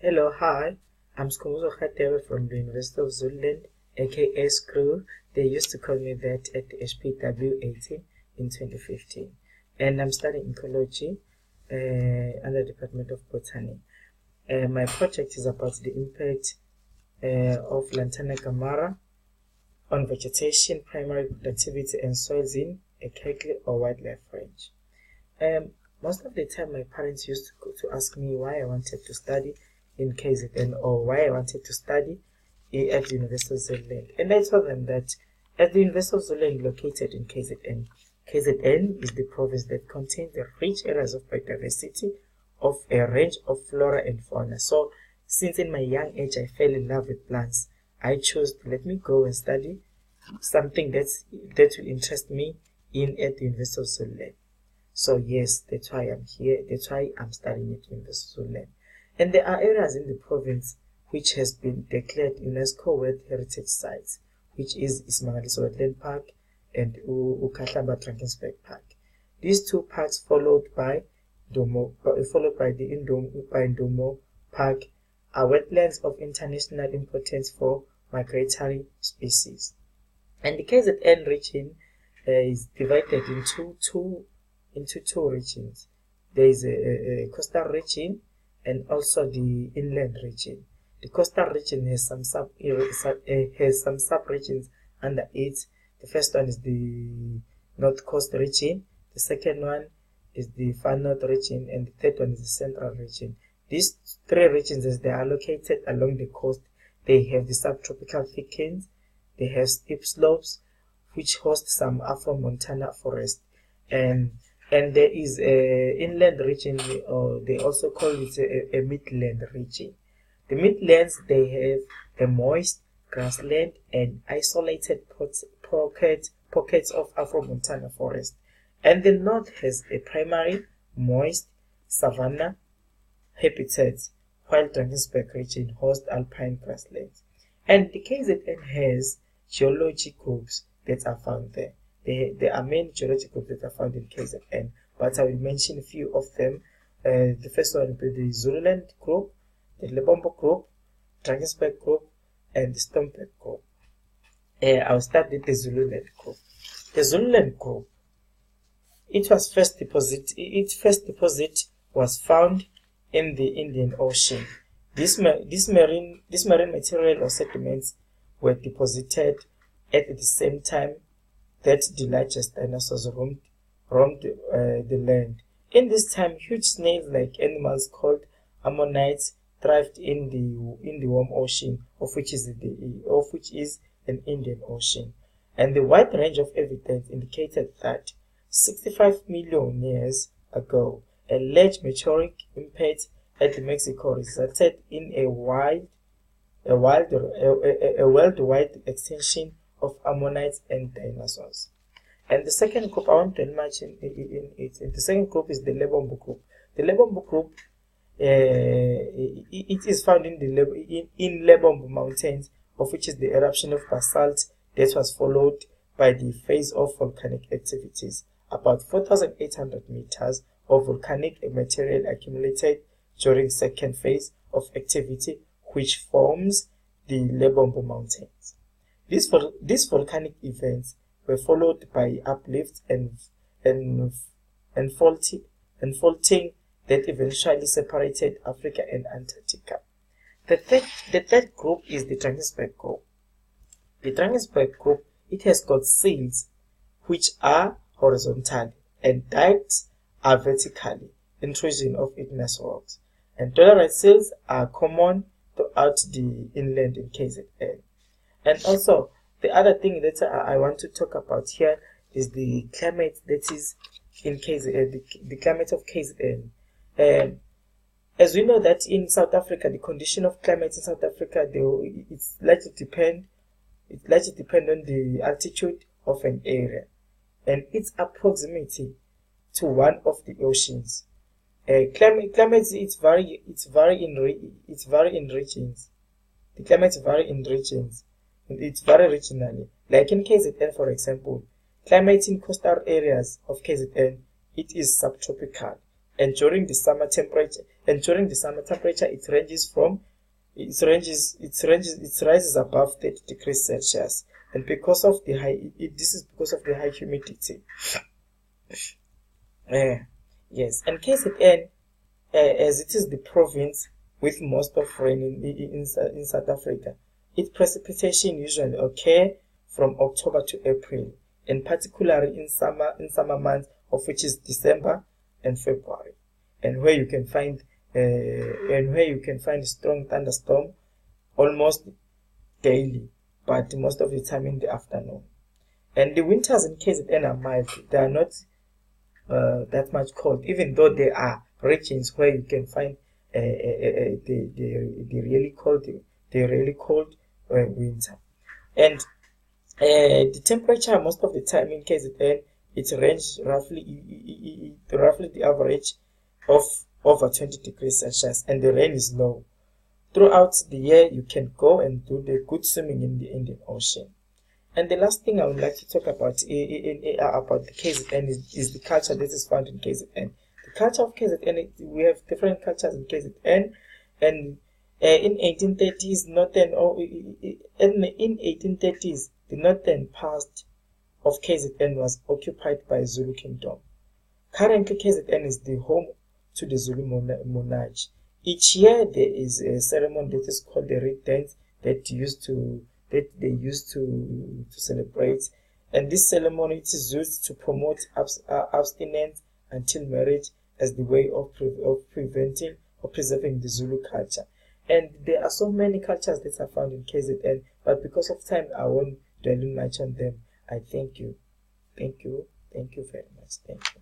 Hello, hi. I'm Radebe from the University of Zululand, aka Screw. They used to call me that at the HPW 18 in 2015. And I'm studying ecology under the Department of Botany. My project is about the impact of Lantana Gamara on vegetation, primary productivity, and soils in a cattle or wildlife range. Um, Most of the time, my parents used to ask me why I wanted to study in KZN or why I wanted to study at the University of Zululand. And I told them that at the University of Zululand located in KZN, KZN is the province that contains the rich areas of biodiversity of a range of flora and fauna. So since in my young age I fell in love with plants, I chose to let me go and study something that will interest me in at the University of Zululand. So yes, that's why I'm here. That's why I'm studying at University of Zululand. And there are areas in the province which has been declared UNESCO World Heritage Sites, which is Ismangaliso Wetland Park and Ukahlamba Drakensberg Park. These two parks followed by the Ndomo Park are wetlands of international importance for migratory species. And the KZN region is divided into two regions. There is a coastal region and also the inland region. The coastal region has some sub-regions under it. The first one is the North Coast region. The second one is the Far North region, and the third one is the Central region. These three regions, as they are located along the coast, they have the subtropical thickets. They have steep slopes, which host some Afro-Montana forest, and there is a inland region, or they also call it a midland region. The midlands, they have a moist grassland and isolated pockets of Afro-Montana forest. And the north has a primary moist savanna habitats, while Drakensberg region hosts alpine grasslands. And the KZN has geology groups that are found there. There are many geology groups that are found in KZN, but I will mention a few of them. The first one will be the Zululand group, the Lebombo group, Drakensberg group, and the Stomberg group. I'll start with the Zululand group. The Zululand group, its first deposit was found in the Indian Ocean. This marine material or sediments were deposited at the same time that the largest dinosaurs roamed the land. In this time, huge snail-like animals called ammonites thrived in the warm ocean, of which is an Indian Ocean. And the wide range of evidence indicated that 65 million years ago, a large meteoric impact at the Mexico resulted in a worldwide extinction of ammonites and dinosaurs. And the second group I want to mention the second group is the Lebombo group. The Lebombo group, it is found in Lebombo Mountains, of which is the eruption of basalt that was followed by the phase of volcanic activities. About 4,800 meters of volcanic material accumulated during second phase of activity, which forms the Lebombo Mountains. These volcanic events were followed by uplift and faulting that eventually separated Africa and Antarctica. The third group is the Drakensberg group. The Drakensberg group, it has got seals which are horizontal and dikes are vertically intrusion of igneous rocks. And dolerite seals are common throughout the inland in KZN. And also, the other thing that I want to talk about here is the climate that is in KZN, the climate of KZN. As we know that in South Africa, the condition of climate in South Africa, it's likely depend on the altitude of an area and its proximity to one of the oceans. Climate it's vary in regions. The climates vary in regions. It's very regionally. Like in KZN, for example, climate in coastal areas of KZN, it is subtropical, and during the summer temperature, it rises above 30 degrees Celsius, and because of the this is because of the high humidity. Yes, and KZN, as it is the province with most of rain in South Africa, its precipitation usually occur from October to April, and particularly in summer months, of which is December and February, and where you can find strong thunderstorm almost daily, but most of the time in the afternoon. And the winters in KZN are mild; they are not that much cold, even though there are regions where you can find the really cold winter. And the temperature most of the time in KZN, it ranges roughly the average of over 20 degrees Celsius, and the rain is low. Throughout the year, you can go and do the good swimming in the Indian Ocean. And the last thing I would like to talk about about the KZN is the culture that is found in KZN. The culture of KZN, we have different cultures in KZN, and in 1830s, the northern part of KZN was occupied by Zulu Kingdom. Currently, KZN is the home to the Zulu monarchy. Each year, there is a ceremony that is called the Red Dance that they used to celebrate, and this ceremony is used to promote abstinence until marriage as the way of preventing or preserving the Zulu culture. And there are so many cultures that are found in KZN, but because of time, I won't dwell much on them. I thank you very much. Thank you.